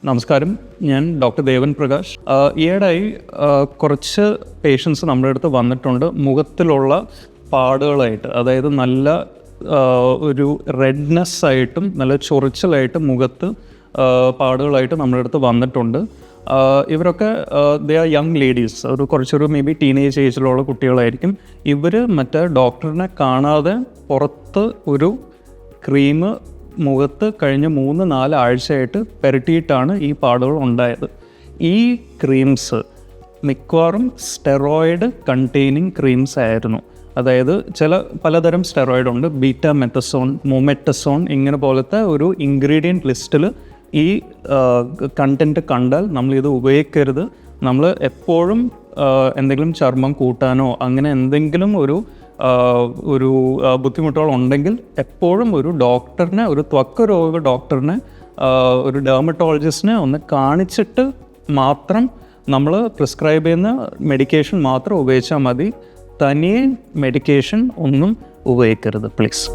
നമസ്കാരം, ഞാൻ ഡോക്ടർ ദേവൻ പ്രകാശ്. ഈയിടെയായി കുറച്ച് പേഷ്യൻസ് നമ്മുടെ അടുത്ത് വന്നിട്ടുണ്ട് മുഖത്തിലുള്ള പാടുകളായിട്ട്. അതായത് നല്ല ഒരു റെഡ്നെസ് ആയിട്ടും നല്ല ചൊറിച്ചിലായിട്ടും മുഖത്ത് പാടുകളായിട്ട് നമ്മുടെ അടുത്ത് വന്നിട്ടുണ്ട്. ഇവരൊക്കെ ദേ ആർ യങ് ലേഡീസ്, കുറച്ചൊരു മേ ബി ടീനേജ് ഏജിലുള്ള കുട്ടികളായിരിക്കും. ഇവർ മറ്റേ ഡോക്ടറിനെ കാണാതെ പുറത്ത് ഒരു ക്രീം മുഖത്ത് കഴിഞ്ഞ 3-4 ആഴ്ചയായിട്ട് പുരട്ടിയിട്ടാണ് ഈ പാടുകൾ ഉണ്ടായത്. ഈ ക്രീംസ് മിക്കവാറും സ്റ്റെറോയിഡ് കണ്ടെയ്നിങ് ക്രീംസ് ആയിരുന്നു. അതായത് പലതരം സ്റ്റെറോയിഡ് ഉണ്ട്, ബീറ്റാമെത്തസോൺ, മൊമെറ്റസോൺ, ഇങ്ങനെ പോലത്തെ ഒരു ഇൻഗ്രീഡിയൻറ്റ് ലിസ്റ്റിൽ ഈ കണ്ടൻറ്റ് കണ്ടാൽ നമ്മളിത് ഉപയോഗിക്കരുത്. നമ്മൾ എപ്പോഴും എന്തെങ്കിലും ചർമ്മം കൂട്ടാനോ അങ്ങനെ എന്തെങ്കിലും ഒരു ബുദ്ധിമുട്ടുകൾ ഉണ്ടെങ്കിൽ എപ്പോഴും ഒരു ഡോക്ടറിനെ, ഒരു ത്വക്ക് രോഗ ഡോക്ടറിനെ, ഒരു ഡെർമറ്റോളജിസ്റ്റിനെ ഒന്ന് കാണിച്ചിട്ട് മാത്രം നമ്മൾ പ്രിസ്ക്രൈബ് ചെയ്യുന്ന മെഡിക്കേഷൻ മാത്രം ഉപയോഗിച്ചാൽ മതി. തനിയെ മെഡിക്കേഷൻ ഒന്നും ഉപയോഗിക്കരുത് പ്ലീസ്.